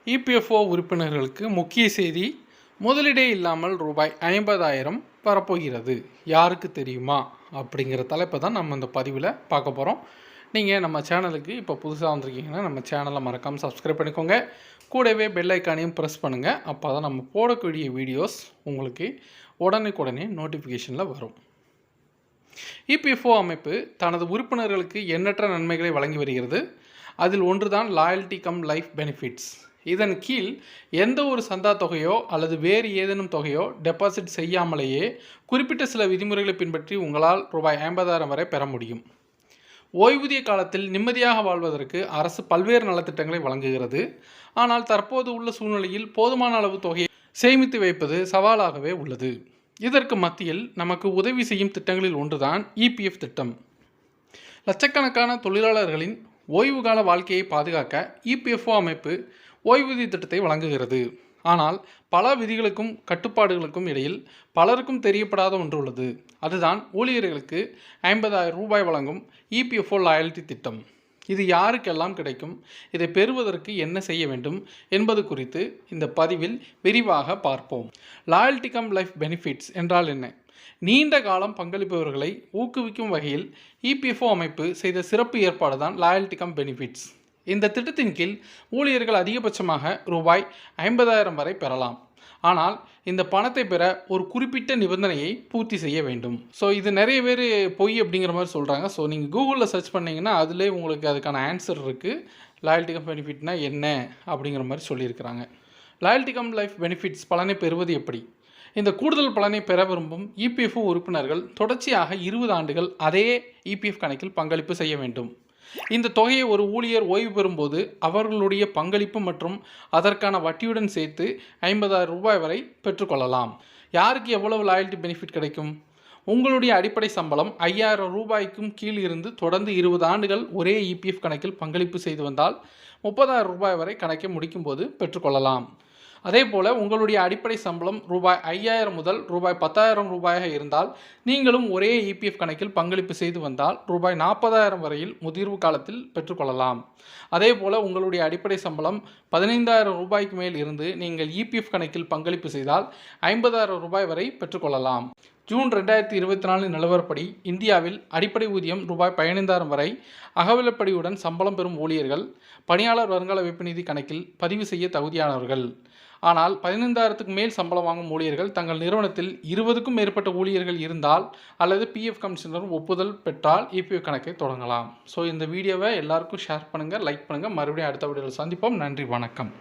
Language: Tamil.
இபிஎஃப்ஓ உறுப்பினர்களுக்கு முக்கிய செய்தி, முதலீடே இல்லாமல் ரூபாய் 50,000 வரப்போகிறது. யாருக்கு தெரியுமா அப்படிங்கிற தலைப்பை தான் நம்ம இந்த பதிவில் பார்க்க போகிறோம். நீங்கள் நம்ம சேனலுக்கு இப்போ புதுசாக வந்திருக்கீங்கன்னா நம்ம சேனலை மறக்காமல் சப்ஸ்கிரைப் பண்ணிக்கோங்க. கூடவே பெல் ஐக்கானையும் ப்ரெஸ் பண்ணுங்கள். அப்போ தான் நம்ம போடக்கூடிய வீடியோஸ் உங்களுக்கு உடனுக்குடனே நோட்டிஃபிகேஷனில் வரும். இபிஎஃப்ஓ அமைப்பு தனது உறுப்பினர்களுக்கு எண்ணற்ற நன்மைகளை வழங்கி வருகிறது. அதில் ஒன்றுதான் லாயல்ட்டி கம் லைஃப் பெனிஃபிட்ஸ். இதன் கீழ் எந்த ஒரு சந்தா தொகையோ அல்லது வேறு ஏதேனும் தொகையோ டெபாசிட் செய்யாமலேயே குறிப்பிட்ட சில விதிமுறைகளை பின்பற்றி உங்களால் ரூபாய் 50,000 வரை பெற முடியும். ஓய்வூதிய காலத்தில் நிம்மதியாக வாழ்வதற்கு அரசு பல்வேறு நலத்திட்டங்களை வழங்குகிறது. ஆனால் தற்போது உள்ள சூழ்நிலையில் போதுமான அளவு தொகையை சேமித்து வைப்பது சவாலாகவே உள்ளது. இதற்கு மத்தியில் நமக்கு உதவி செய்யும் திட்டங்களில் ஒன்றுதான் இபிஎஃப் திட்டம். லட்சக்கணக்கான தொழிலாளர்களின் ஓய்வுகால வாழ்க்கையை பாதுகாக்க இபிஎஃப்ஓ அமைப்பு ஓய்வூதிய திட்டத்தை வழங்குகிறது. ஆனால் பல விதிகளுக்கும் கட்டுப்பாடுகளுக்கும் இடையில் பலருக்கும் தெரியப்படாத ஒன்று உள்ளது. அதுதான் ஊழியர்களுக்கு 50,000 ரூபாய் வழங்கும் இபிஎஃப்ஓ லாயல்ட்டி திட்டம். இது யாருக்கெல்லாம் கிடைக்கும், இதை பெறுவதற்கு என்ன செய்ய வேண்டும் என்பது குறித்து இந்த பதிவில் விரிவாக பார்ப்போம். லாயல்ட்டி கம் லைஃப் பெனிஃபிட்ஸ் என்றால் என்ன? நீண்ட காலம் பங்களிப்பவர்களை ஊக்குவிக்கும் வகையில் இபிஎஃப்ஓ அமைப்பு செய்த சிறப்பு ஏற்பாடு தான் லாயல்ட்டி கம் பெனிஃபிட்ஸ். இந்த திட்டத்தின் கீழ் ஊழியர்கள் அதிகபட்சமாக ரூபாய் 50,000 வரை பெறலாம். ஆனால் இந்த பணத்தை பெற ஒரு குறிப்பிட்ட நிபந்தனையை பூர்த்தி செய்ய வேண்டும். ஸோ இது நிறைய பேர் பொய் அப்படிங்கிற மாதிரி சொல்கிறாங்க. ஸோ நீங்கள் கூகுளில் சர்ச் பண்ணிங்கன்னா அதிலே உங்களுக்கு அதுக்கான ஆன்சர் இருக்குது. லாயல்ட்டி கம் பெனிஃபிட்னா என்ன அப்படிங்கிற மாதிரி சொல்லியிருக்கிறாங்க. லாயல்ட்டி கம் லைஃப் பெனிஃபிட்ஸ் பலனை பெறுவது எப்படி? இந்த கூடுதல் பலனை பெற விரும்பும் இபிஎஃப்ஓ உறுப்பினர்கள் தொடர்ச்சியாக 20 ஆண்டுகள் அதே இபிஎஃப் கணக்கில் பங்களிப்பு செய்ய வேண்டும். இந்த தொகையை ஒரு ஊழியர் ஓய்வு பெறும்போது அவர்களுடைய பங்களிப்பு மற்றும் அதற்கான வட்டியுடன் சேர்த்து 50,000 ரூபாய் வரை பெற்றுக்கொள்ளலாம். யாருக்கு எவ்வளவு லாயல்ட்டி பெனிஃபிட் கிடைக்கும்? உங்களுடைய அடிப்படை சம்பளம் 5,000 ரூபாய்க்கும் கீழ் இருந்து தொடர்ந்து 20 ஆண்டுகள் ஒரே இபிஎஃப் கணக்கில் பங்களிப்பு செய்து வந்தால் 30,000 ரூபாய் வரை கணக்கை முடிக்கும்போது பெற்றுக்கொள்ளலாம். அதே போல் உங்களுடைய அடிப்படை சம்பளம் ரூபாய் 5,000 முதல் ரூபாய் 10,000 ரூபாயாக இருந்தால் நீங்களும் ஒரே இபிஎஃப் கணக்கில் பங்களிப்பு செய்து வந்தால் ரூபாய் 40,000 வரையில் முதிர்வு காலத்தில் பெற்றுக்கொள்ளலாம். அதே போல் உங்களுடைய அடிப்படை சம்பளம் 15,000 ரூபாய்க்கு மேல் இருந்து நீங்கள் இபிஎஃப் கணக்கில் பங்களிப்பு செய்தால் 50,000 ரூபாய் வரை பெற்றுக்கொள்ளலாம். ஜூன் 2024 நிலவரப்படி இந்தியாவில் அடிப்படை ஊதியம் ரூபாய் 15,000 வரை அகவிலைப்படியுடன் சம்பளம் பெறும் ஊழியர்கள் பணியாளர் வருங்கால வைப்பு நிதி கணக்கில் பதிவு செய்ய தகுதியானவர்கள். ஆனால் 15,000க்கு மேல் சம்பளம் வாங்கும் ஊழியர்கள் தங்கள் நிறுவனத்தில் 20க்கும் மேற்பட்ட ஊழியர்கள் இருந்தால் அல்லது பிஎஃப் கமிஷனர் ஒப்புதல் பெற்றால் இபிஎஃப் கணக்கை தொடங்கலாம். ஸோ இந்த வீடியோவை எல்லாருக்கும் ஷேர் பண்ணுங்கள், லைக் பண்ணுங்கள். மறுபடியும் அடுத்த வீடியோவில் சந்திப்போம். நன்றி, வணக்கம்.